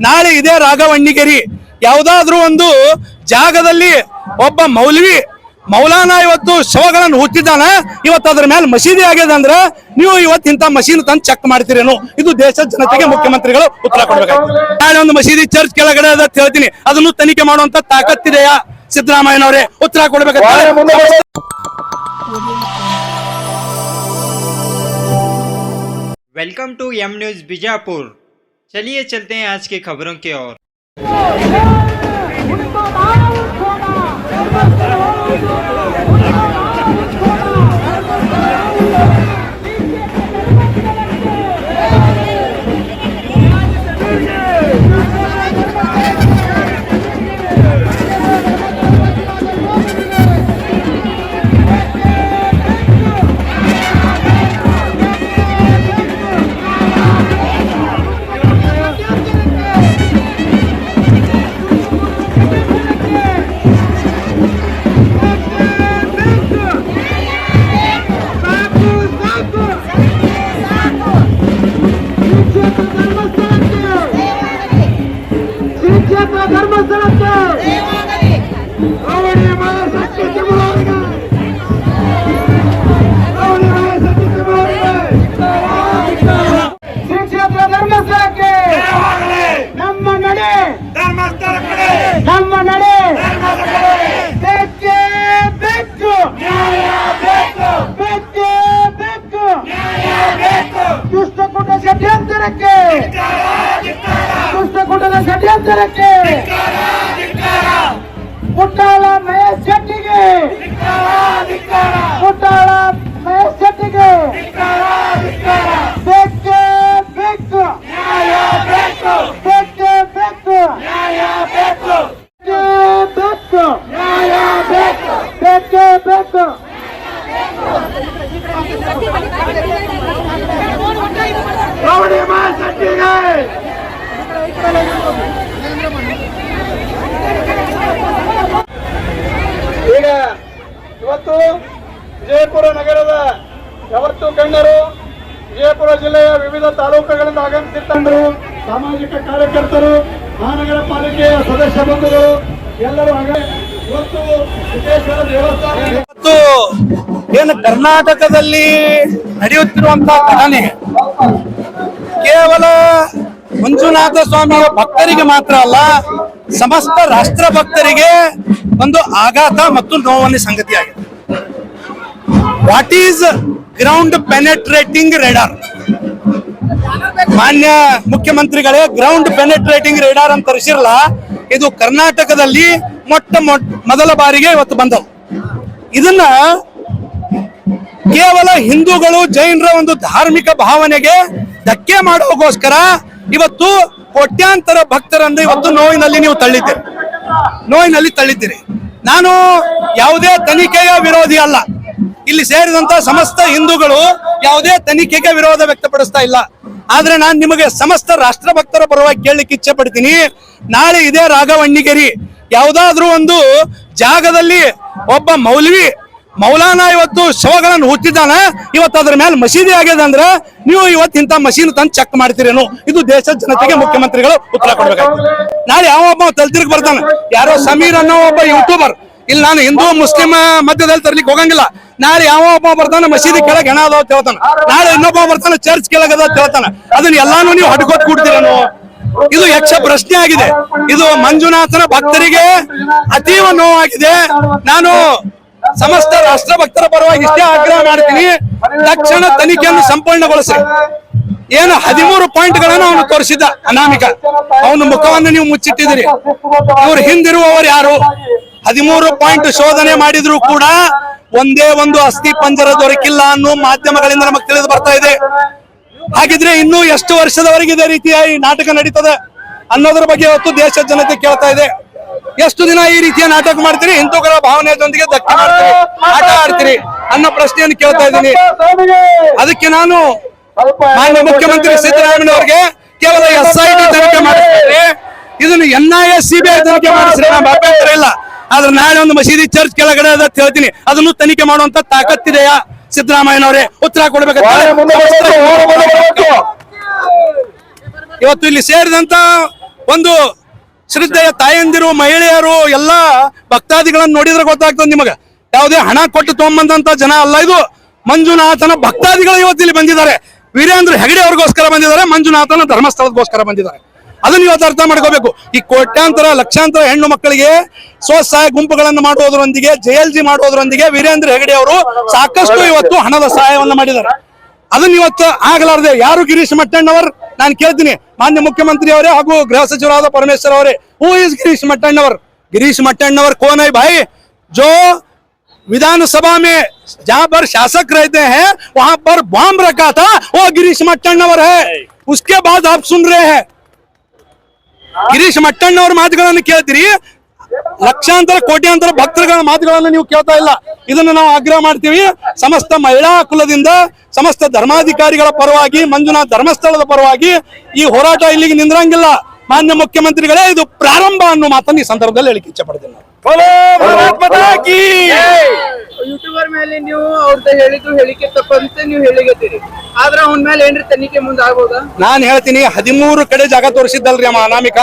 ನಾಳೆ ಇದೇ ರಾಘವಣ್ಣಿಗೇರಿ ಯಾವುದಾದ್ರೂ ಒಂದು ಜಾಗದಲ್ಲಿ ಒಬ್ಬ ಮೌಲಾನಾ ಇವತ್ತು ಶವಗಳನ್ನು ಹುಟ್ಟಿದ್ದಾನೆ, ಇವತ್ತು ಅದ್ರ ಮೇಲೆ ಮಸೀದಿ ಆಗಿದೆ ಅಂದ್ರೆ ನೀವು ಇವತ್ತು ಇಂಥ ಮಸೀದಿ ತಂದು ಚೆಕ್ ಮಾಡ್ತೀರೇನು? ಇದು ದೇಶದ ಜನತೆಗೆ ಮುಖ್ಯಮಂತ್ರಿಗಳು ಉತ್ತರ ಕೊಡ್ಬೇಕಾಗ್ತದೆ. ನಾಳೆ ಒಂದು ಮಸೀದಿ ಚರ್ಚ್ ಕೆಳಗಡೆ ಅದ ಹೇಳ್ತೀನಿ, ಅದನ್ನು ತನಿಖೆ ಮಾಡುವಂತ ತಾಕತ್ತಿದೆಯಾ ಸಿದ್ದರಾಮಯ್ಯನವರೇ? ಉತ್ತರ ಕೊಡ್ಬೇಕಾಗ್ತದೆ. Welcome to M news Bijapur. चलिए चलते हैं आज की खबरों की ओर। ಕುಟ್ಟಾಳ ಮಹೇಶ್ ಶೆಟ್ಟಿಗೆ, ಕುಟ್ಟಾಳ ಮಹೇಶ್ ಶೆಟ್ಟಿಗೆ ಬೇಕೇ ಬೇಕು, ಬೇಕೇ ಬೇಕು, ಬೇಕೇ ಬೇಕು. ರೌಡಿ ಮಹೇಶ್ ಶೆಟ್ಟಿಗೆ ಈಗ ಇವತ್ತು ವಿಜಯಪುರ ನಗರದ ಯಾವತ್ತು ಗಣ್ಯರು, ವಿಜಯಪುರ ಜಿಲ್ಲೆಯ ವಿವಿಧ ತಾಲೂಕುಗಳಿಂದ ಆಗಮಿಸಿರ್ತಂದ್ರು, ಸಾಮಾಜಿಕ ಕಾರ್ಯಕರ್ತರು, ಮಹಾನಗರ ಪಾಲಿಕೆಯ ಸದಸ್ಯ ಬಂಧುಗಳು ಎಲ್ಲರೂ ಇವತ್ತು ವಿಜಯಪುರ ದೇವಸ್ಥಾನ ಏನು ಕರ್ನಾಟಕದಲ್ಲಿ ನಡೆಯುತ್ತಿರುವಂತಹ ಘಟನೆ ಕೇವಲ ಮಂಜುನಾಥ ಸ್ವಾಮಿಯ ಭಕ್ತರಿಗೆ ಮಾತ್ರ ಅಲ್ಲ, ಸಮಸ್ತ ರಾಷ್ಟ್ರ ಭಕ್ತರಿಗೆ ಒಂದು ಆಘಾತ ಮತ್ತು ನೋವನ್ನ ಸಂಗತಿಯಾಗಿದೆ. What is ground penetrating radar? ಮಾನ್ಯ ಮುಖ್ಯಮಂತ್ರಿಗಳೇ, ಗ್ರೌಂಡ್ ಪೆನೆಟ್ರೇಟಿಂಗ್ ರೇಡಾರ್ ಅಂತ ತರಿಸಿರಲ್ಲ, ಇದು ಕರ್ನಾಟಕದಲ್ಲಿ ಮೊದಲ ಬಾರಿಗೆ ಇವತ್ತು ಬಂದವು. ಇದನ್ನ ಕೇವಲ ಹಿಂದೂಗಳು ಜೈನರ ಒಂದು ಧಾರ್ಮಿಕ ಭಾವನೆಗೆ ಧಕ್ಕೆ ಮಾಡೋಗೋಸ್ಕರ ಇವತ್ತು ಕೋಟ್ಯಾಂತರ ಭಕ್ತರನ್ನು ಇವತ್ತು ನೋವಿನಲ್ಲಿ ತಳ್ಳಿದ್ದೀರಿ. ನಾನು ಯಾವುದೇ ತನಿಖೆಯ ವಿರೋಧಿ ಅಲ್ಲ. ಇಲ್ಲಿ ಸೇರಿದಂತ ಸಮಸ್ತ ಹಿಂದೂಗಳು ಯಾವುದೇ ತನಿಖೆಗೆ ವಿರೋಧ ವ್ಯಕ್ತಪಡಿಸ್ತಾ ಇಲ್ಲ. ಆದ್ರೆ ನಾನು ನಿಮಗೆ ಸಮಸ್ತ ರಾಷ್ಟ್ರ ಭಕ್ತರ ಪರವಾಗಿ ಕೇಳಲಿಕ್ಕೆ ಇಚ್ಛೆ ಪಡ್ತೀನಿ, ನಾಳೆ ಇದೇ ರಾಘವಣ್ಣಿಗೇರಿ ಯಾವುದಾದ್ರೂ ಒಂದು ಜಾಗದಲ್ಲಿ ಒಬ್ಬ ಮೌಲಾನಾ ಇವತ್ತು ಶವಗಳನ್ನು ಹುಟ್ಟಿದ್ದಾನೆ, ಇವತ್ತು ಅದ್ರ ಮೇಲೆ ಮಸೀದಿ ಆಗಿದೆ ಅಂದ್ರೆ ನೀವು ಇವತ್ತು ಇಂಥ ಮಸೀದಿ ತಂದು ಚೆಕ್ ಮಾಡ್ತೀರೇನು? ಇದು ದೇಶದ ಜನತೆಗೆ ಮುಖ್ಯಮಂತ್ರಿಗಳು ಉತ್ತರ ಕೊಡ್ಬೇಕಾಗ್ತದೆ. ನಾಳೆ ಯಾವ ಒಬ್ಬ ತಲ್ತಿರ್ಗ್ ಬರ್ತಾನೆ, ಯಾರೋ ಸಮೀರ್ ಅನ್ನೋ ಒಬ್ಬ ಯೂಟ್ಯೂಬರ್, ಇಲ್ಲಿ ನಾನು ಹಿಂದೂ ಮುಸ್ಲಿಂ ಮಧ್ಯದಲ್ಲಿ ತರ್ಲಿಕ್ಕೆ ಹೋಗಂಗಿಲ್ಲ. ನಾಳೆ ಯಾವ ಒಬ್ಬ ಬರ್ತಾನೆ ಮಸೀದಿ ಕೆಳಗೆ ಹೆಣ ಅದಾವ ಅಂತ ಹೇಳ್ತಾನೆ, ನಾಳೆ ಇನ್ನೊಬ್ಬ ಬರ್ತಾನೆ ಚರ್ಚ್ ಕೆಳಗದ ಅಂತ ಹೇಳ್ತಾನೆ. ಅದನ್ನ ಎಲ್ಲಾನು ನೀವು ಹಡ್ಕೊತ್ ಕೂಡ್ತೀರೇನು? ಇದು ಯಕ್ಷ ಪ್ರಶ್ನೆ ಆಗಿದೆ. ಇದು ಮಂಜುನಾಥನ ಭಕ್ತರಿಗೆ ಅತೀವ ನೋವಾಗಿದೆ. ನಾನು ಸಮಸ್ತ ರಾಷ್ಟ್ರ ಭಕ್ತರ ಪರವಾಗಿ ಇಷ್ಟೇ ಆಗ್ರಹ ಮಾಡ್ತೀನಿ, ತಕ್ಷಣ ತನಿಖೆಯನ್ನು ಸಂಪೂರ್ಣಗೊಳಿಸಿ. ಏನು 13 ಪಾಯಿಂಟ್ಗಳನ್ನು ಅವನು ತೋರಿಸಿದ್ದ ಅನಾಮಿಕ, ಅವನ ಮುಖವನ್ನು ನೀವು ಮುಚ್ಚಿಟ್ಟಿದ್ದೀರಿ. ಇವ್ರು ಹಿಂದಿರುವವರು ಯಾರು? 13 ಪಾಯಿಂಟ್ ಶೋಧನೆ ಮಾಡಿದ್ರು ಕೂಡ ಒಂದೇ ಒಂದು ಅಸ್ಥಿ ಪಂಜರ ದೊರಕಿಲ್ಲ ಅನ್ನೋ ಮಾಧ್ಯಮಗಳಿಂದ ನಮಗೆ ತಿಳಿದು ಬರ್ತಾ ಇದೆ. ಹಾಗಿದ್ರೆ ಇನ್ನೂ ಎಷ್ಟು ವರ್ಷದವರೆಗೆ ಇದೇ ರೀತಿಯ ಈ ನಾಟಕ ನಡೀತದೆ ಅನ್ನೋದ್ರ ಬಗ್ಗೆ ಇವತ್ತು ದೇಶದ ಜನತೆ ಕೇಳ್ತಾ ಇದೆ. ಎಷ್ಟು ದಿನ ಈ ರೀತಿಯ ನಾಟಕ ಮಾಡ್ತೀರಿ? ಹಿಂದೂಗಳ ಭಾವನೆಯೊಂದಿಗೆ ಧಕ್ಕೆ ಮಾಡ್ತೀರಿ, ಆಟ ಆಡ್ತೀರಿ ಅನ್ನೋ ಪ್ರಶ್ನೆಯನ್ನು ಕೇಳ್ತಾ ಇದ್ದೀನಿ. ಅದಕ್ಕೆ ನಾನು ಮಾನ್ಯ ಮುಖ್ಯಮಂತ್ರಿ ಸಿದ್ದರಾಮಯ್ಯ ಕೇವಲ SIT ತನಿಖೆ ಮಾಡಿಸ್ತಾರೆ, ಇದನ್ನು NIA CBI ತನಿಖೆ ಮಾಡಿಸ್ರೆ ನಮ್ಮ ಅಭ್ಯಂತರ ಇಲ್ಲ. ಆದ್ರೆ ನಾಳೆ ಒಂದು ಮಸೀದಿ ಚರ್ಚ್ ಕೆಳಗಡೆ ಅದ ಹೇಳ್ತೀನಿ, ಅದನ್ನು ತನಿಖೆ ಮಾಡುವಂತ ತಾಕತ್ತಿದೆಯಾ ಸಿದ್ದರಾಮಯ್ಯನವರೇ? ಉತ್ತರ ಕೊಡ್ಬೇಕಾಗ್ತದೆ. ಇವತ್ತು ಇಲ್ಲಿ ಸೇರಿದಂತ ಒಂದು ಶ್ರದ್ಧೆಯ ತಾಯಂದಿರು, ಮಹಿಳೆಯರು, ಎಲ್ಲಾ ಭಕ್ತಾದಿಗಳನ್ನ ನೋಡಿದ್ರೆ ಗೊತ್ತಾಗ್ತದೆ ನಿಮಗೆ. ಯಾವುದೇ ಹಣ ಕೊಟ್ಟು ತಗೊಂಬಂದಂತ ಜನ ಅಲ್ಲ ಇದು. ಮಂಜುನಾಥನ ಭಕ್ತಾದಿಗಳು ಇವತ್ತು ಇಲ್ಲಿ ಬಂದಿದ್ದಾರೆ. ವೀರೇಂದ್ರ ಹೆಗಡೆ ಅವ್ರಿಗೋಸ್ಕರ ಬಂದಿದ್ದಾರೆ, ಮಂಜುನಾಥನ ಧರ್ಮಸ್ಥಳದಗೋಸ್ಕರ ಬಂದಿದ್ದಾರೆ. ಅದನ್ನ ಇವತ್ತು ಅರ್ಥ ಮಾಡ್ಕೋಬೇಕು. ಈ ಕೋಟ್ಯಾಂತರ ಲಕ್ಷಾಂತರ ಹೆಣ್ಣು ಮಕ್ಕಳಿಗೆ ಸ್ವಸಹಾಯ ಗುಂಪುಗಳನ್ನು ಮಾಡುವುದರೊಂದಿಗೆ, JLG ಮಾಡುವುದರೊಂದಿಗೆ ವೀರೇಂದ್ರ ಹೆಗಡೆ ಅವರು ಸಾಕಷ್ಟು ಇವತ್ತು ಹಣದ ಸಹಾಯವನ್ನು ಮಾಡಿದ್ದಾರೆ. ಅದನ್ನ ಇವತ್ತು ಆಗಲಾರದೆ ಯಾರು ಗಿರೀಶ್ ಮಟ್ಟಣ್ಣವರ್, ನಾನು ಕೇಳ್ತೀನಿ ಮಾನ್ಯ ಮುಖ್ಯಮಂತ್ರಿ ಅವರೇ ಹಾಗೂ ಗೃಹ ಸಚಿವರಾದ ಪರಮೇಶ್ವರ್ ಅವರೇ, ಹೂ ಇಸ್ ಗಿರೀಶ್ ಮಟ್ಟಣ್ಣವರ್? ಗಿರೀಶ್ मट्टण्णवर कौन है भाई? जो विधानसभा में जहां पर शासक रहते हैं वहां पर बॉम्ब रखा था, वो गिरीश मट्टण्णवर है. उसके बाद आप सुन रहे हैं ಗಿರೀಶ್ ಮಟ್ಟಣ್ಣವ್ರ ಮಾತುಗಳನ್ನು ಕೇಳ್ತೀರಿ, ಲಕ್ಷಾಂತರ ಕೋಟ್ಯಾಂತರ ಭಕ್ತರುಗಳ ಮಾತುಗಳನ್ನು ನೀವು ಕೇಳ್ತಾ ಇಲ್ಲ. ಇದನ್ನು ನಾವು ಆಗ್ರಹ ಮಾಡ್ತೀವಿ. ಸಮಸ್ತ ಮಹಿಳಾ ಕುಲದಿಂದ, ಸಮಸ್ತ ಧರ್ಮಾಧಿಕಾರಿಗಳ ಪರವಾಗಿ, ಮಂಜುನಾಥ್ ಧರ್ಮಸ್ಥಳದ ಪರವಾಗಿ ಈ ಹೋರಾಟ ಇಲ್ಲಿಗೆ ನಿಂದ್ರಂಗಿಲ್ಲ. ಮಾನ್ಯ ಮುಖ್ಯಮಂತ್ರಿಗಳೇ, ಇದು ಪ್ರಾರಂಭ ಅನ್ನೋ ಮಾತನ್ನು ಈ ಸಂದರ್ಭದಲ್ಲಿ ಹೇಳಿಕೆ ಇಚ್ಛೆ ಪಡ್ತೀನಿ. ಯೂಟ್ಯೂಬರ್ ಮೇಲೆ ನೀವು ಅವ್ರದ್ದು ಹೇಳಿದ್ದು ಹೇಳಿಕೆ ತಪ್ಪಂತ ನೀವು ಹೇಳಿಗತ್ತೀರಿ, ಆದ್ರೆ ಅವನ ಮೇಲೆ ಏನ್ರಿ ತನಿಖೆ ಮುಂದೆ ಆಗ್ಬೋದಾ? ನಾನು ಹೇಳ್ತೀನಿ, 13 ಕಡೆ ಜಾಗ ತೋರಿಸಿದ್ದಲ್ರಿ ಅಮ್ಮ ಅನಾಮಿಕ.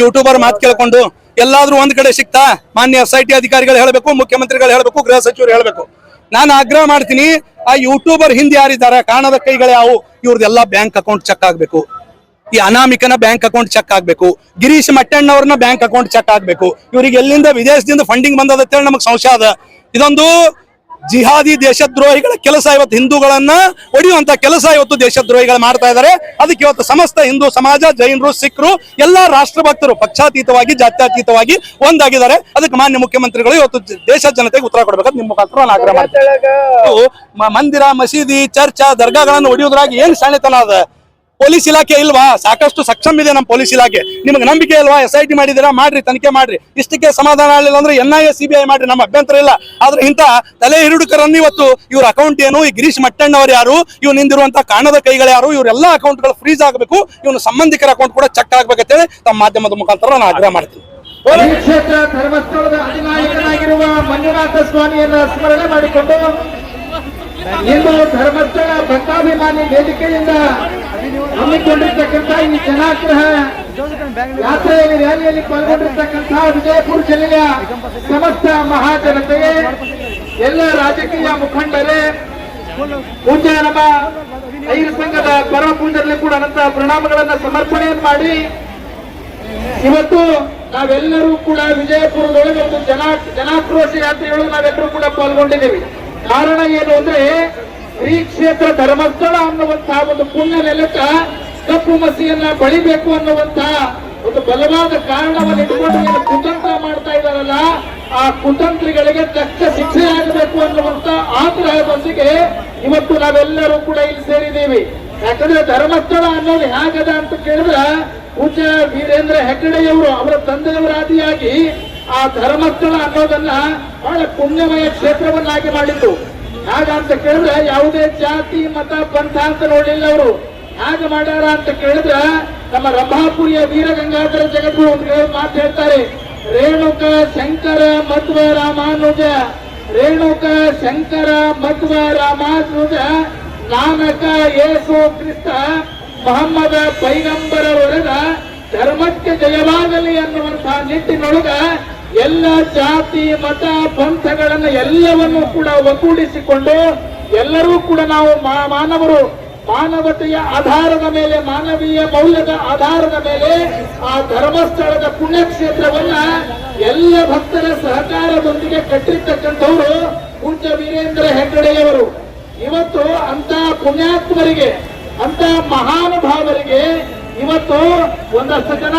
ಯೂಟ್ಯೂಬರ್ ಮಾತು ಕೇಳ್ಕೊಂಡು ಎಲ್ಲಾದ್ರೂ ಒಂದ್ ಕಡೆ ಸಿಕ್ತಾ? ಮಾನ್ಯ SIT ಅಧಿಕಾರಿಗಳು ಹೇಳಬೇಕು, ಮುಖ್ಯಮಂತ್ರಿಗಳು ಹೇಳಬೇಕು, ಗೃಹ ಸಚಿವರು ಹೇಳಬೇಕು. ನಾನು ಆಗ್ರಹ ಮಾಡ್ತೀನಿ, ಆ ಯೂಟ್ಯೂಬರ್ ಹಿಂದೆ ಯಾರಿದ್ದಾರೆ, ಕಾಣದ ಕೈಗಳು ಯಾವು, ಇವ್ರದೆಲ್ಲ ಬ್ಯಾಂಕ್ ಅಕೌಂಟ್ ಚೆಕ್ ಆಗ್ಬೇಕು. ಈ ಅನಾಮಿಕನ ಬ್ಯಾಂಕ್ ಅಕೌಂಟ್ ಚೆಕ್ ಆಗ್ಬೇಕು, ಗಿರೀಶ್ ಮಟ್ಟಣ್ಣವ್ರನ್ನ ಬ್ಯಾಂಕ್ ಅಕೌಂಟ್ ಚೆಕ್ ಆಗ್ಬೇಕು. ಇವ್ರಿಗೆ ಎಲ್ಲಿಂದ ವಿದೇಶದಿಂದ ಫಂಡಿಂಗ್ ಬಂದದ ಅಂತೇಳಿ ನಮಗೆ ಸಂಶಯ ಅದ. ಇದೊಂದು ಜಿಹಾದಿ ದೇಶದ್ರೋಹಿಗಳ ಕೆಲಸ. ಇವತ್ತು ಹಿಂದೂಗಳನ್ನ ಹೊಡೆಯುವಂತ ಕೆಲಸ ಇವತ್ತು ದೇಶದ್ರೋಹಿಗಳು ಮಾಡ್ತಾ ಇದ್ದಾರೆ. ಅದಕ್ಕೆ ಇವತ್ತು ಸಮಸ್ತ ಹಿಂದೂ ಸಮಾಜ, ಜೈನರು, ಸಿಖ್ರು, ಎಲ್ಲಾ ರಾಷ್ಟ್ರಭಕ್ತರು ಪಕ್ಷಾತೀತವಾಗಿ, ಜಾತ್ಯತೀತವಾಗಿ ಒಂದಾಗಿದ್ದಾರೆ. ಅದಕ್ಕೆ ಮಾನ್ಯ ಮುಖ್ಯಮಂತ್ರಿಗಳು ಇವತ್ತು ದೇಶದ ಜನತೆಗೆ ಉತ್ತರ ಕೊಡಬೇಕಂತ ನಿಮ್ಮ ಮುಖಾಂತರ ನಾನು ಆಗ್ರಹ ಮಾಡ್ತೀನಿ. ಮಂದಿರ, ಮಸೀದಿ, ಚರ್ಚ್, ದರ್ಗಾಗಳನ್ನು ಹೊಡೆಯುವುದ್ರಾಗ ಏನ್ ಶಾಣೆತನ ಅದ? ಪೊಲೀಸ್ ಇಲಾಖೆ ಇಲ್ವಾ? ಸಾಕಷ್ಟು ಸಕ್ಷಮ್ ಇದೆ ನಮ್ಮ ಪೊಲೀಸ್ ಇಲಾಖೆ. ನಿಮ್ಗೆ ನಂಬಿಕೆ ಇಲ್ವಾ? SIT ಮಾಡಿದಿರಾ, ಮಾಡ್ರಿ, ತನಿಖೆ ಮಾಡ್ರಿ. ಇಷ್ಟಕ್ಕೆ ಸಮಾಧಾನ ಆಗಲಿಲ್ಲ ಅಂದ್ರೆ NIA, CBI ಮಾಡ್ರಿ, ನಮ್ಮ ಅಭ್ಯಂತರ ಇಲ್ಲ. ಆದ್ರೆ ಇಂತ ತಲೆ ಹಿರುಡುಕರನ್ನು ಇವತ್ತು ಇವ್ರ ಅಕೌಂಟ್ ಏನು, ಈ ಗಿರೀಶ್ ಮಟ್ಟಣ್ಣವರು ಯಾರು, ಇವ್ ನಿಂದಿರುವಂತ ಕಾಣದ ಕೈಗಳು ಯಾರು, ಇವರೆಲ್ಲ ಅಕೌಂಟ್ಗಳು ಫ್ರೀಸ್ ಆಗಬೇಕು. ಇವನು ಸಂಬಂಧಿಕರ ಅಕೌಂಟ್ ಕೂಡ ಚೆಕ್ ಆಗ್ಬೇಕಂತೇಳಿ ತಮ್ಮ ಮಾಧ್ಯಮದ ಮುಖಾಂತರ ನಾನು ಆಗ್ರಹ ಮಾಡ್ತೀನಿ. ಕ್ಷೇತ್ರ ಧರ್ಮಸ್ಥಳದ ಅಧಿನಾಯಕನಾಗಿರುವ ಮಂಜುನಾಥ ಸ್ವಾಮಿಯನ್ನ ಸ್ಮರಣೆ ಮಾಡಿಕೊಂಡು ಇಂದು ಧರ್ಮಸ್ಥಳ ಭಕ್ತಾಭಿಮಾನಿ ವೇದಿಕೆಯಿಂದ ಹಮ್ಮಿಕೊಂಡಿರ್ತಕ್ಕಂಥ ಈ ಜನಾಗ್ರಹ ಯಾತ್ರೆಯಲ್ಲಿ, ರ್ಯಾಲಿಯಲ್ಲಿ ಪಾಲ್ಗೊಂಡಿರ್ತಕ್ಕಂಥ ವಿಜಯಪುರ ಜಿಲ್ಲೆಯ ಸಮಸ್ತ ಮಹಾಜನತೆಗೆ, ಎಲ್ಲ ರಾಜಕೀಯ ಮುಖಂಡರೇ, ಪೂಜ್ಯ ನಮ್ಮ ಐದು ಸಂಘದ ಪರಮ ಪೂಜರಲ್ಲಿ ಕೂಡ ಅನಂತ ಪ್ರಣಾಮಗಳನ್ನ ಸಮರ್ಪಣೆಯನ್ನು ಮಾಡಿ, ಇವತ್ತು ನಾವೆಲ್ಲರೂ ಕೂಡ ವಿಜಯಪುರದೊಳಗೆ ಒಂದು ಜನಾಕ್ರೋಶ ಯಾತ್ರೆಯೊಳಗೆ ನಾವೆಲ್ಲರೂ ಕೂಡ ಪಾಲ್ಗೊಂಡಿದ್ದೀವಿ. ಕಾರಣ ಏನು ಅಂದ್ರೆ, ಶ್ರೀ ಕ್ಷೇತ್ರ ಧರ್ಮಸ್ಥಳ ಅನ್ನುವಂತಹ ಒಂದು ಪುಣ್ಯ ನೆಲಕ್ಕ ಕಪ್ಪು ಮಸಿಯನ್ನ ಬಳಿಬೇಕು ಅನ್ನುವಂತಹ ಒಂದು ಬಲವಾದ ಕಾರಣವನ್ನು ಇಟ್ಕೊಂಡು ಏನು ಕುತಂತ್ರ ಮಾಡ್ತಾ ಇದ್ದಾರಲ್ಲ, ಆ ಕುತಂತ್ರಿಗಳಿಗೆ ತಕ್ಕ ಶಿಕ್ಷೆ ಆಗಬೇಕು ಅನ್ನುವಂತ ಆಗ್ರಹದೊಂದಿಗೆ ಇವತ್ತು ನಾವೆಲ್ಲರೂ ಕೂಡ ಇಲ್ಲಿ ಸೇರಿದ್ದೀವಿ. ಯಾಕಂದ್ರೆ ಧರ್ಮಸ್ಥಳ ಅನ್ನೋದು ಹೇಗದ ಅಂತ ಕೇಳಿದ್ರೆ, ಪೂಜ್ಯ ವೀರೇಂದ್ರ ಹೆಗ್ಗಡೆಯವರು ಅವರ ತಂದೆಯವರಾದಿಯಾಗಿ ಆ ಧರ್ಮಸ್ಥಳ ಅನ್ನೋದನ್ನ ಬಹಳ ಪುಣ್ಯಮಯ ಕ್ಷೇತ್ರವನ್ನಾಗಿ ಮಾಡಿದ್ದು. ಹಾಗಂತ ಕೇಳಿದ್ರೆ ಯಾವುದೇ ಜಾತಿ, ಮತ, ಪಂಥ ಅಂತ ನೋಡಲಿಲ್ಲ ಅವರು. ಹಾಗೆ ಮಾಡ್ಯಾರ ಅಂತ ಕೇಳಿದ್ರೆ, ನಮ್ಮ ರಂಭಾಪುರಿಯ ವೀರಗಂಗಾಧರ ಜಗದ್ಗುರು ಒಂದು ಮಾತು ಹೇಳ್ತಾರೆ, ರೇಣುಕ ಶಂಕರ ಮಧ್ವ ರಾಮಾನುಜ, ರೇಣುಕ ಶಂಕರ ಮಧ್ವ ರಾಮಾನುಜ, ನಾನಕ ಯೇಸು ಕ್ರಿಸ್ತ ಮೊಹಮ್ಮದ ಪೈಗಂಬರವರೆದ ಧರ್ಮಕ್ಕೆ ಜಯವಾಗಲಿ ಅನ್ನುವಂತಹ ನಿಟ್ಟಿನೊಳಗ ಎಲ್ಲ ಜಾತಿ, ಮತ, ಪಂಥಗಳನ್ನ ಎಲ್ಲವನ್ನೂ ಕೂಡ ಒಗ್ಗೂಡಿಸಿಕೊಂಡು ಎಲ್ಲರೂ ಕೂಡ ನಾವು ಮಾನವರು ಮಾನವತೆಯ ಆಧಾರದ ಮೇಲೆ, ಮಾನವೀಯ ಮೌಲ್ಯದ ಆಧಾರದ ಮೇಲೆ ಆ ಧರ್ಮಸ್ಥಳದ ಪುಣ್ಯಕ್ಷೇತ್ರವನ್ನ ಎಲ್ಲ ಭಕ್ತರ ಸಹಕಾರದೊಂದಿಗೆ ಕಟ್ಟಿರ್ತಕ್ಕಂಥವರು ಪೂಜ್ಯ ವೀರೇಂದ್ರ ಹೆಗ್ಗಡೆಯವರು. ಇವತ್ತು ಅಂತ ಪುಣ್ಯಾತ್ಮರಿಗೆ, ಅಂತ ಮಹಾನುಭಾವರಿಗೆ ಇವತ್ತು ಒಂದಷ್ಟು ಜನ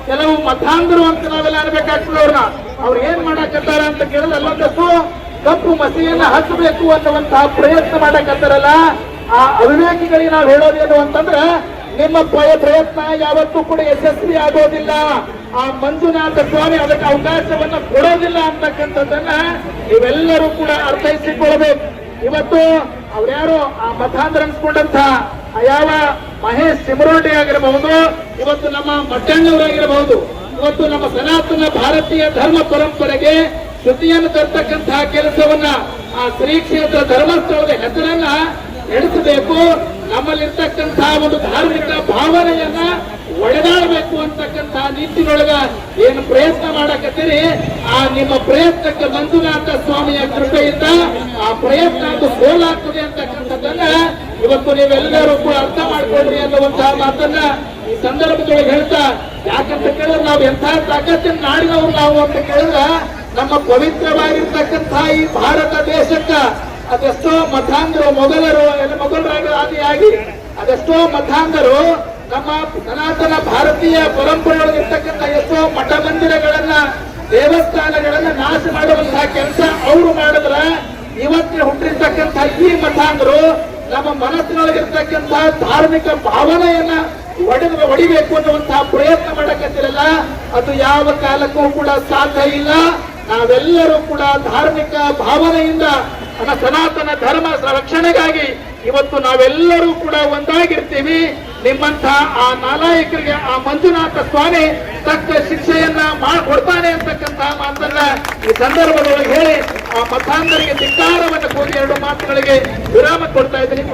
ಕೆಲವು ಮತಾಂಧರು ಅಂತ ನಾವೆಲ್ಲ ಅನ್ಬೇಕಾಗ್ತದೆ. ಅವ್ರು ಏನ್ ಮಾಡಕತ್ತಾರ ಅಂತ ಕೇಳಿದ್ರೆ, ಅಲ್ಲೊಂದಷ್ಟು ಕಪ್ಪು ಮಸಿಯನ್ನ ಹಚ್ಚಬೇಕು ಅನ್ನುವಂತಹ ಪ್ರಯತ್ನ ಮಾಡಕತ್ತಾರಲ್ಲ, ಆ ಅವಿವೇಕಿಗಳಿಗೆ ನಾವು ಹೇಳೋದೇನು ಅಂತಂದ್ರೆ, ನಿಮ್ಮ ಪ್ರಯತ್ನ ಯಾವತ್ತೂ ಕೂಡ ಯಶಸ್ವಿ ಆಗೋದಿಲ್ಲ. ಆ ಮಂಜುನಾಥ ಸ್ವಾಮಿ ಅದಕ್ಕೆ ಅವಕಾಶವನ್ನ ಕೊಡೋದಿಲ್ಲ ಅಂತಕ್ಕಂಥದ್ದನ್ನ ನೀವೆಲ್ಲರೂ ಕೂಡ ಅರ್ಥೈಸಿಕೊಳ್ಳಬೇಕು. ಇವತ್ತು ಅವ್ರ್ಯಾರು ಆ ಮತಾಂಧರ ಅನ್ಸ್ಕೊಂಡಂತ ಯಾವ ಮಹೇಶ್ ಸಿಮರೋಟಿ ಆಗಿರಬಹುದು, ಇವತ್ತು ನಮ್ಮ ಮಟ್ಟಣ್ಣವರಾಗಿರಬಹುದು, ಇವತ್ತು ನಮ್ಮ ಸನಾತನ ಭಾರತೀಯ ಧರ್ಮ ಪರಂಪರೆಗೆ ಶ್ರುತಿಯನ್ನು ತರ್ತಕ್ಕಂತಹ ಕೆಲಸವನ್ನ ಆ ಶ್ರೀ ಕ್ಷೇತ್ರ ಧರ್ಮಸ್ಥಳದ ಹೆಸರನ್ನ ನಡೆಸಬೇಕು. ನಮ್ಮಲ್ಲಿರ್ತಕ್ಕಂತಹ ಒಂದು ಧಾರ್ಮಿಕ ಭಾವನೆಯನ್ನ ಒಡೆದಾಡಬೇಕು ಅಂತಕ್ಕಂತಹ ನಿಟ್ಟಿನೊಳಗ ಏನು ಪ್ರಯತ್ನ ಮಾಡಕತ್ತೀರಿ, ಆ ನಿಮ್ಮ ಪ್ರಯತ್ನಕ್ಕೆ ಮಂಜುನಾಥ ಸ್ವಾಮಿಯ ಕೃಪೆಯಿಂದ ಆ ಪ್ರಯತ್ನ ಅದು ಸೋಲಾಗ್ತದೆ ಅಂತಕ್ಕಂಥದ್ದನ್ನ ಇವತ್ತು ನೀವೆಲ್ಲರೂ ಕೂಡ ಅರ್ಥ ಮಾಡ್ಕೊಳ್ರಿ ಅನ್ನುವಂತಹ ಮಾತನ್ನ ಈ ಸಂದರ್ಭದೊಳಗೆ ಹೇಳ್ತಾ, ಯಾಕಂತ ಕೇಳಿದ್ರೆ ನಾವು ಎಂಥ ತಾಕತ್ತಿನ ನಾಡಿನವ್ರು ನಾವು ಅಂತ ಕೇಳಿದ್ರೆ, ನಮ್ಮ ಪವಿತ್ರವಾಗಿರ್ತಕ್ಕಂಥ ಈ ಭಾರತ ದೇಶಕ್ಕ ಅದೆಷ್ಟೋ ಮತಾಂಧರು ಮೊಘಲರಾಗಿ ಆದಿಯಾಗಿ ಅದೆಷ್ಟೋ ಮತಾಂಧರು ನಮ್ಮ ಸನಾತನ ಭಾರತೀಯ ಪರಂಪರೆಯೊಳಗಿರ್ತಕ್ಕಂಥ ಎಷ್ಟೋ ಮಠ ಮಂದಿರಗಳನ್ನ ದೇವಸ್ಥಾನಗಳನ್ನ ನಾಶ ಮಾಡುವಂತಹ ಕೆಲಸ ಅವರು ಮಾಡಿದ್ರ, ಇವತ್ತಿನ ಹುಟ್ಟಿರ್ತಕ್ಕಂಥ ಈ ಮತಾಂಧರು ನಮ್ಮ ಮನಸ್ಸಿನೊಳಗಿರ್ತಕ್ಕಂಥ ಧಾರ್ಮಿಕ ಭಾವನೆಯನ್ನ ಒಡಿಬೇಕು ಅನ್ನುವಂತಹ ಪ್ರಯತ್ನ ಮಾಡಕತ್ತಿರಲ್ಲ, ಅದು ಯಾವ ಕಾಲಕ್ಕೂ ಕೂಡ ಸಾಧ್ಯ ಇಲ್ಲ. ನಾವೆಲ್ಲರೂ ಕೂಡ ಧಾರ್ಮಿಕ ಭಾವನೆಯಿಂದ ಸನಾತನ ಧರ್ಮ ರಕ್ಷಣೆಗಾಗಿ ಇವತ್ತು ನಾವೆಲ್ಲರೂ ಕೂಡ ಒಂದಾಗಿರ್ತೀವಿ. ನಿಮ್ಮಂತ ಆ ನಾಲಾಯಕರಿಗೆ ಆ ಮಂಜುನಾಥ ಸ್ವಾಮಿ ತಕ್ಕ ಶಿಕ್ಷೆಯನ್ನ ಕೊಡ್ತಾನೆ ಅಂತಕ್ಕಂತಹ ಮಾತನ್ನ ಈ ಸಂದರ್ಭದೊಳಗೆ ಹೇಳಿ ಆ ಮತಾಂಧರಿಗೆ ಧಿಕ್ಕಾರವನ್ನು ಕೂಗಿ 2 ಮಾತುಗಳಿಗೆ ವಿರಾಮ ಕೊಡ್ತಾ ಇದ್ದೀನಿ.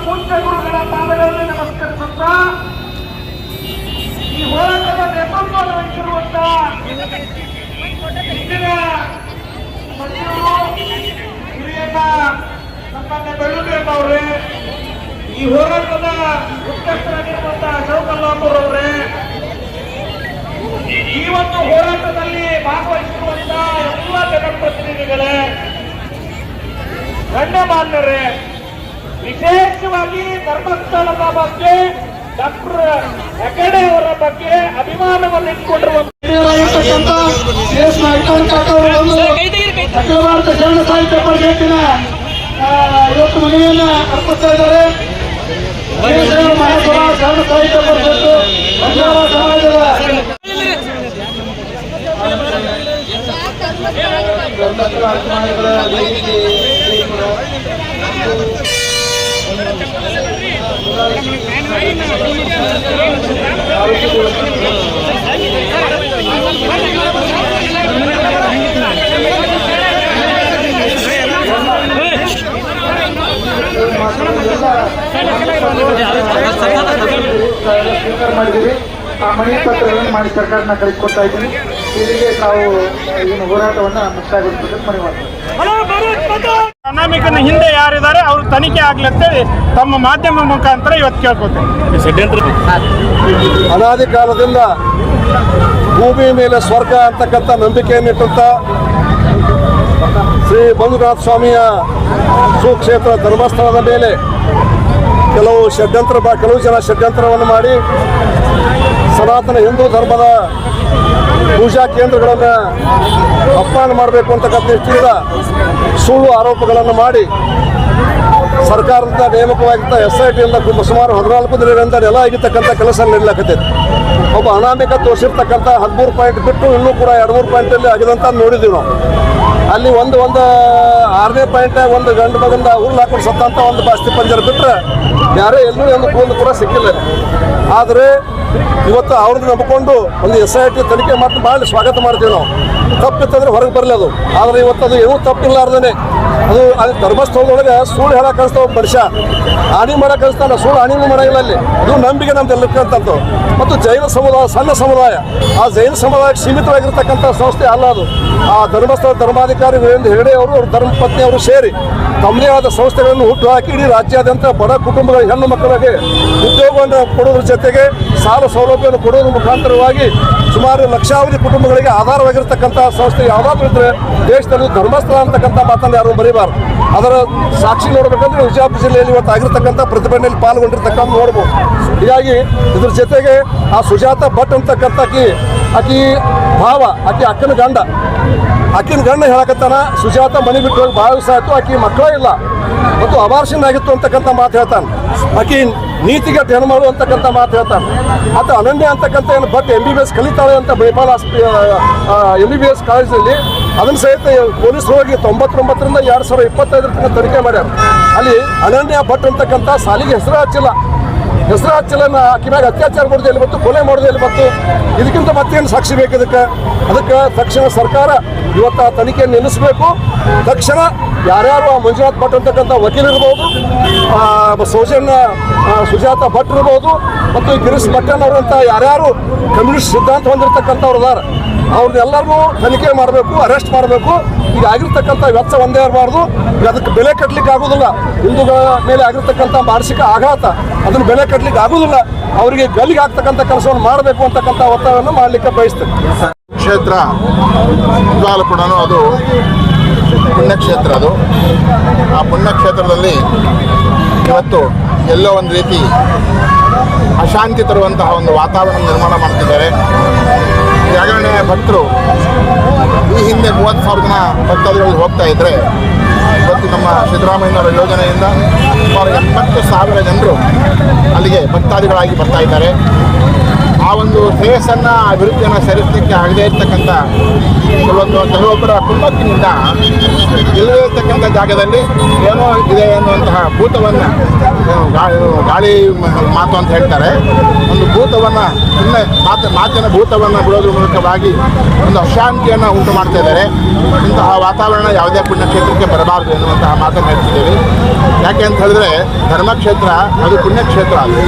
ಪೂಜ್ಯ ಗುರುಗಳ ಪಾದಗಳಲ್ಲಿ ನಮಸ್ಕರಿಸುತ್ತಾ, ಈ ಹೋರಾಟದ ನೇತೃತ್ವವನ್ನು ವಹಿಸಿರುವಂತಹ ಇಂದಿನ ಹಿರಿಯಣ್ಣ ನಮ್ಮನ್ನ ಬೆಳ್ಳುಬೇಕವ್ರೆ, ಈ ಹೋರಾಟದ ಮುಖ್ಯಸ್ಥರಾಗಿರುವಂತಹ ಚೌಕಲ್ಲಾಪುರವ್ರೆ, ಈ ಒಂದು ಹೋರಾಟದಲ್ಲಿ ಭಾಗವಹಿಸಿರುವಂತಹ ಎಲ್ಲ ಜನಪ್ರತಿನಿಧಿಗಳೇ, ಗಣ್ಯಮಾನ್ಯರೇ, ವಿಶೇಷವಾಗಿ ಧರ್ಮಸ್ಥಳದ ಬಗ್ಗೆ ಡಾಕ್ಟರ್ ಹೆಗಡೆ ಅವರ ಬಗ್ಗೆ ಅಭಿಮಾನವನ್ನು ಇಟ್ಟುಕೊಂಡಿರುವಂತಹ ಅಖಿಲ ಭಾರತ ಶರಣ ಸಾಹಿತ್ಯ ಪರಿಷತ್ತಿನ ಇವತ್ತು ಮನೆಯನ್ನ ಅರ್ಪಿಸ್ತಾ ಇದ್ದಾರೆ. ಮಹಾಸಭಾ ಶರಣ ಸಾಹಿತ್ಯ ಪರಿಷತ್ತು ಬಂಜಾರ ಸಮಾಜದ ಸ್ವೀಕಾರ ಮಾಡಿದ್ದೀವಿ. ಆ ಮನವಿ ಪತ್ರಗಳನ್ನು ಮಾಡಿ ಸರ್ಕಾರನ ಕಳಿಸ್ಕೊಡ್ತಾ ಇದ್ದೀನಿ. ಇಲ್ಲಿಗೆ ತಾವು ಏನು ಹೋರಾಟವನ್ನು ಮುಕ್ತಾಯಗೊಳಿಸಬೇಕು ಮನವಿ ಮಾಡ್ತೀವಿ. ಅನಾಮಿಕನ ಹಿಂದೆ ಯಾರಿದ್ದಾರೆ ಅವರು ತನಿಖೆ ಆಗ್ಲಂತೇಳಿ ತಮ್ಮ ಮಾಧ್ಯಮ ಮುಖಾಂತರ ಇವತ್ತು ಕೇಳ್ಕೊತೇವೆ. ಅನಾದಿ ಕಾಲದಿಂದ ಭೂಮಿ ಮೇಲೆ ಸ್ವರ್ಗ ಅಂತಕ್ಕಂಥ ನಂಬಿಕೆಯನ್ನಿಟ್ಟಂತ ಶ್ರೀ ಮಂಜುನಾಥ ಸ್ವಾಮಿಯ ಸುಕ್ಷೇತ್ರ ಧರ್ಮಸ್ಥಳದ ಮೇಲೆ ಕೆಲವು ಜನ ಷಡ್ಯಂತ್ರವನ್ನು ಮಾಡಿ ಸನಾತನ ಹಿಂದೂ ಧರ್ಮದ ಪೂಜಾ ಕೇಂದ್ರಗಳನ್ನು ಅಪಮಾನ ಮಾಡಬೇಕು ಅಂತಕ್ಕಂಥ ದೃಷ್ಟಿಯಿಂದ ಸುಳ್ಳು ಆರೋಪಗಳನ್ನು ಮಾಡಿ ಸರ್ಕಾರದಿಂದ ನೇಮಕವಾಗಿದ್ದ SITಯಿಂದ ಸುಮಾರು 14 ದಿನಗಳಿಂದ ನೆಲ ಆಗಿರ್ತಕ್ಕಂಥ ಕೆಲಸ ನಡೀಲಾಕತ್ತೈತಿ. ಒಬ್ಬ ಅನಾಮಿಕ ತೋರಿಸಿರ್ತಕ್ಕಂಥ 13 ಪಾಯಿಂಟ್ ಬಿಟ್ಟು ಇನ್ನೂ ಕೂಡ 2-3 ಪಾಯಿಂಟಲ್ಲಿ ಆಗಿದಂತ ನೋಡಿದ್ದೀವಿ ನಾವು. ಅಲ್ಲಿ ಒಂದು 6ನೇ ಪಾಯಿಂಟ್ ಒಂದು ಗಂಡು ಮಗಂದ ಹುಲ್ಲು ಹಾಕೊಂಡು ಸತ್ತಂತ ಒಂದು ಅಸ್ಥಿ ಪಂಜರ ಬಿಟ್ಟರೆ ಯಾರೇ ಎಲ್ಲೂ ಒಂದು ಕೂಡ ಸಿಕ್ಕಿಲ್ಲ. ಆದರೆ ಇವತ್ತು ಅವ್ರದ್ದು ನಂಬಿಕೊಂಡು ಒಂದು SIT ತನಿಖೆ ಮಾಡಿ ಭಾಳ ಸ್ವಾಗತ ಮಾಡ್ತೀವಿ ನಾವು. ತಪ್ಪಿತ್ತಂದ್ರೆ ಹೊರಗೆ ಬರಲಿ ಅದು. ಆದರೆ ಇವತ್ತು ಅದು ಏನೂ ತಪ್ಪಿಲ್ಲಾರ್ದೇ ಅದು ಅಲ್ಲಿ ಧರ್ಮಸ್ಥಳದೊಳಗೆ ಸುಳ್ಳು ಹೇಳಕ್ಕೆ ಕಳಿಸ್ತಾವ ಮನುಷ್ಯ, ಹಾನಿ ಮಾಡಕ್ಕೆ ಕಳಿಸ್ತಾನ, ಸುಳ್ಳು ಹಾನಿನೂ ಮಾಡಂಗಿಲ್ಲ ಅಲ್ಲಿ. ಇದು ನಂಬಿಕೆ ನಮ್ದು ಎಲ್ಲಕ್ಕಂತದ್ದು. ಮತ್ತು ಜೈನ ಸಮುದಾಯ ಸಣ್ಣ ಸಮುದಾಯ, ಆ ಜೈನ ಸಮುದಾಯಕ್ಕೆ ಸೀಮಿತವಾಗಿರ್ತಕ್ಕಂಥ ಸಂಸ್ಥೆ ಅಲ್ಲ ಅದು. ಆ ಧರ್ಮಸ್ಥಳ ಧರ್ಮಾಧಿಕಾರಿ ವೀರೇಂದ್ರ ಹೆಗಡೆ ಅವರು, ಅವ್ರ ಧರ್ಮಪತ್ನಿ ಅವರು ಸೇರಿ ತಮ್ಮದೇ ಆದ ಸಂಸ್ಥೆಗಳನ್ನು ಹುಟ್ಟುಹಾಕಿ ಇಡೀ ರಾಜ್ಯಾದ್ಯಂತ ಬಡ ಕುಟುಂಬಗಳ ಹೆಣ್ಣು ಮಕ್ಕಳಿಗೆ ಉದ್ಯೋಗವನ್ನು ಕೊಡೋದ್ರ ಜೊತೆಗೆ ಸಾಲ ಸೌಲಭ್ಯವನ್ನು ಕೊಡೋದ್ರ ಮುಖಾಂತರವಾಗಿ ಸುಮಾರು ಲಕ್ಷಾವಧಿ ಕುಟುಂಬಗಳಿಗೆ ಆಧಾರವಾಗಿರ್ತಕ್ಕಂಥ ಸಂಸ್ಥೆ ಯಾವುದಾದ್ರೂ ಇದ್ರೆ ದೇಶದಲ್ಲಿ ಧರ್ಮಸ್ಥಳ ಅಂತಕ್ಕಂಥ ಮಾತನ್ನು ಯಾರು ಬರೀಬಾರ್ದು. ಅದರ ಸಾಕ್ಷಿ ನೋಡಬೇಕಂದ್ರೆ ವಿಜಯಪುರ ಜಿಲ್ಲೆಯಲ್ಲಿ ಇವತ್ತು ಆಗಿರ್ತಕ್ಕಂಥ ಪ್ರತಿಭಟನೆಯಲ್ಲಿ ಪಾಲ್ಗೊಂಡಿರ್ತಕ್ಕಂಥ ನೋಡ್ಬೋದು. ಹೀಗಾಗಿ ಇದ್ರ ಜೊತೆಗೆ ಆ ಸುಜಾತ ಭಟ್ ಅಂತಕ್ಕಂಥ ಆಕಿ ಭಾವ, ಆಕಿ ಅಕ್ಕನ ಗಂಡ ಹೇಳಕತ್ತಾನ, ಸುಜಾತ ಮನೆ ಬಿಟ್ಟು ಹೋಗಿ ಭಾಳ ದಿವಸ ಆಯಿತು, ಆಕಿ ಮಕ್ಕಳೇ ಇಲ್ಲ ಮತ್ತು ಅಬಾರ್ಷನ್ ಆಗಿತ್ತು ಅಂತಕ್ಕಂಥ ಮಾತು ಹೇಳ್ತಾನೆ. ಆಕಿ ನೀತಿಗಟ್ಟು ಹೆಣ್ಮಗಳು ಅಂತಕ್ಕಂಥ ಮಾತು ಹೇಳ್ತಾನೆ. ಮತ್ತು ಅನನ್ಯ ಅಂತಕ್ಕಂಥ ಏನು ಭಟ್ MBBS ಕಲಿತಾಳೆ ಅಂತ ಮಣಿಪಾಲ್ MBBS ಕಾಲೇಜಿನಲ್ಲಿ ಅದನ್ನು ಸಹಿತ ಪೊಲೀಸರು ಹೋಗಿ 99ರಿಂದ 2025 ತನಕ ತನಿಖೆ ಮಾಡ್ಯಾರ. ಅಲ್ಲಿ ಅನನ್ಯ ಭಟ್ ಅಂತಕ್ಕಂಥ ಸಾಲಿಗೆ ಹೆಸರು ಹಚ್ಚಿಲ್ಲ, ಆಕಿ ಮ್ಯಾಗ ಅತ್ಯಾಚಾರ ಮಾಡೋದು ಎಲ್ಲಿ ಬಂತು, ಕೊಲೆ ಮಾಡೋದು ಎಲ್ಲಿ ಬಂತು, ಇದಕ್ಕಿಂತ ಮತ್ತೇನು ಸಾಕ್ಷಿ ಬೇಕು ಅದಕ್ಕೆ ತಕ್ಷಣ ಸರ್ಕಾರ ಇವತ್ತು ಆ ತನಿಖೆಯನ್ನು ನಿಲ್ಲಿಸಬೇಕು. ತಕ್ಷಣ ಯಾರ್ಯಾರು ಆ ಮಂಜುನಾಥ್ ಭಟ್ ಅಂತಕ್ಕಂಥ ವಕೀಲರಿರ್ಬೋದು, ಸುಜಾತ ಭಟ್ ಇರ್ಬೋದು, ಮತ್ತು ಗಿರೀಶ್ ಭಟ್ಟನ್ ಅವರಂಥ ಯಾರ್ಯಾರು ಕಮ್ಯುನಿಸ್ಟ್ ಸಿದ್ಧಾಂತ ಹೊಂದಿರತಕ್ಕಂಥವ್ರು ಅದಾರ, ಅವ್ರನ್ನೆಲ್ಲರೂ ತನಿಖೆ ಮಾಡಬೇಕು, ಅರೆಸ್ಟ್ ಮಾಡಬೇಕು. ಈಗ ಆಗಿರ್ತಕ್ಕಂಥ ವೆಚ್ಚ ಒಂದೇ ಇರಬಾರ್ದು. ಅದಕ್ಕೆ ಬೆಲೆ ಕಟ್ಟಲಿಕ್ಕೆ ಆಗೋದಿಲ್ಲ. ಹಿಂದೂಗಳ ಮೇಲೆ ಆಗಿರ್ತಕ್ಕಂಥ ಮಾನಸಿಕ ಆಘಾತ, ಅದನ್ನು ಬೆಲೆ ಕಟ್ಟಲಿಕ್ಕೆ ಆಗೋದಿಲ್ಲ. ಅವರಿಗೆ ಗಲ್ಲಿಗೆ ಆಗ್ತಕ್ಕಂಥ ಕೆಲಸವನ್ನು ಮಾಡಬೇಕು ಅಂತಕ್ಕಂಥ ಒತ್ತಾಯವನ್ನು ಮಾಡಲಿಕ್ಕೆ ಬಯಸ್ತೇನೆ. ಕ್ಷೇತ್ರ ನಿಜವಾಗ್ಲೂ ಕೂಡ ಅದು ಪುಣ್ಯಕ್ಷೇತ್ರ. ಅದು ಆ ಪುಣ್ಯಕ್ಷೇತ್ರದಲ್ಲಿ ಇವತ್ತು ಎಲ್ಲೋ ಒಂದು ರೀತಿ ಅಶಾಂತಿ ತರುವಂತಹ ಒಂದು ವಾತಾವರಣ ನಿರ್ಮಾಣ ಮಾಡ್ತಿದ್ದಾರೆ. ಜಾಗರಣೆ ಭಕ್ತರು ಈ ಹಿಂದೆ 30,000 ಜನ ಭಕ್ತಾದಿಗಳು ಹೋಗ್ತಾ ಇದ್ದರೆ ಇವತ್ತು ನಮ್ಮ ಸಿದ್ದರಾಮಯ್ಯನವರ ಯೋಜನೆಯಿಂದ ಸುಮಾರು 70,000 ಜನರು ಅಲ್ಲಿಗೆ ಭಕ್ತಾದಿಗಳಾಗಿ ಬರ್ತಾ ಇದ್ದಾರೆ. ಆ ಒಂದು ಶ್ರೇಯಸ್ಸನ್ನು, ಅಭಿವೃದ್ಧಿಯನ್ನು ಸೇರಿಸಲಿಕ್ಕೆ ಆಗದೇ ಇರ್ತಕ್ಕಂಥ ಕೆಲವೊಬ್ಬರ ಕುಮ್ಮಕ್ಕಿನಿಂದ ಇಲ್ಲದೇ ಇರ್ತಕ್ಕಂಥ ಜಾಗದಲ್ಲಿ ಏನೋ ಇದೆ ಅನ್ನುವಂತಹ ಭೂತವನ್ನು, ಗಾಳಿ ಮಾತು ಅಂತ ಹೇಳ್ತಾರೆ, ಒಂದು ಭೂತವನ್ನು ಸುಮ್ಮನೆ ಮಾತಿನ ಭೂತವನ್ನು ಬಿಡೋದ್ರ ಮೂಲಕವಾಗಿ ಒಂದು ಅಶಾಂತಿಯನ್ನು ಉಂಟು ಮಾಡ್ತಾ ಇದ್ದಾರೆ. ಇಂತಹ ವಾತಾವರಣ ಯಾವುದೇ ಪುಣ್ಯಕ್ಷೇತ್ರಕ್ಕೆ ಬರಬಾರ್ದು ಎನ್ನುವಂತಹ ಮಾತನ್ನು ಹೇಳ್ತಿದ್ದೀವಿ. ಯಾಕೆ ಅಂತ ಹೇಳಿದ್ರೆ ಧರ್ಮಕ್ಷೇತ್ರ ಅದು ಪುಣ್ಯಕ್ಷೇತ್ರ. ಅದು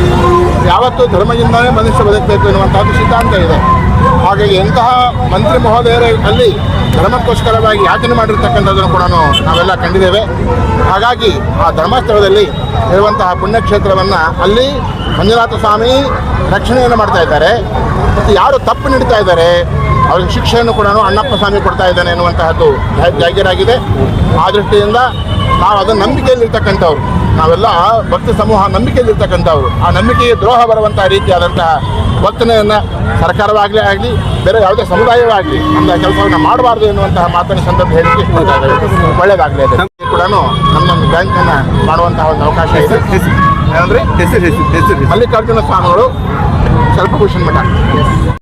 ಯಾವತ್ತೂ ಧರ್ಮದಿಂದಲೇ ಮನುಷ್ಯ ಬದುಕಬೇಕು ಎನ್ನುವಂಥದ್ದು ಸಿದ್ಧಾಂತ ಇದೆ. ಹಾಗಾಗಿ ಎಂತಹ ಮಂತ್ರಿ ಮಹೋದಯರೇ ಅಲ್ಲಿ ಧರ್ಮಕ್ಕೋಸ್ಕರವಾಗಿ ಯಾಚನೆ ಮಾಡಿರ್ತಕ್ಕಂಥದ್ದನ್ನು ಕೂಡ ನಾವೆಲ್ಲ ಕಂಡಿದ್ದೇವೆ. ಹಾಗಾಗಿ ಆ ಧರ್ಮಸ್ಥಳದಲ್ಲಿ ಇರುವಂತಹ ಪುಣ್ಯಕ್ಷೇತ್ರವನ್ನು ಅಲ್ಲಿ ಮಂಜುನಾಥ ಸ್ವಾಮಿ ರಕ್ಷಣೆಯನ್ನು ಮಾಡ್ತಾ ಇದ್ದಾರೆ. ಮತ್ತು ಯಾರು ತಪ್ಪು ನೀಡ್ತಾ ಇದ್ದಾರೆ ಅವ್ರಿಗೆ ಶಿಕ್ಷೆಯನ್ನು ಕೂಡ ಅಣ್ಣಪ್ಪ ಸ್ವಾಮಿ ಕೊಡ್ತಾ ಇದ್ದಾನೆ ಎನ್ನುವಂತಹದ್ದು ಜಾಗೀರಾಗಿದೆ. ಆ ದೃಷ್ಟಿಯಿಂದ ನಾವು ಅದನ್ನು ನಂಬಿಕೆಯಲ್ಲಿರ್ತಕ್ಕಂಥವ್ರು, ನಾವೆಲ್ಲ ಭಕ್ತ ಸಮೂಹ ನಂಬಿಕೆಯಲ್ಲಿರ್ತಕ್ಕಂಥವ್ರು. ಆ ನಂಬಿಕೆಗೆ ದ್ರೋಹ ಬರುವಂಥ ರೀತಿಯಾದಂತಹ ವರ್ತನೆಯನ್ನು ಸರ್ಕಾರವಾಗಲಿ ಬೇರೆ ಯಾವುದೇ ಸಮುದಾಯವಾಗಲಿ ಅಂತ ಕೆಲಸವನ್ನು ಮಾಡಬಾರ್ದು ಎನ್ನುವಂತಹ ಮಾತನ್ನು ಸಂದರ್ಭ ಹೇಳಿಕೆ ಇಷ್ಟಪಡ್ತಾ ಇದ್ದಾರೆ. ಒಳ್ಳೆಯದಾಗಲಿ. ಅದು ಕೂಡ ನಮ್ಮೊಂದು ಬ್ಯಾಂಕನ್ನು ಮಾಡುವಂತಹ ಒಂದು ಅವಕಾಶ ಇದೆ. ಏನಂದ್ರೆ ಮಲ್ಲಿಕಾರ್ಜುನ ಸ್ವಾಮಿಗಳು ಸ್ವಲ್ಪಭೂಷಣ ಮಠ.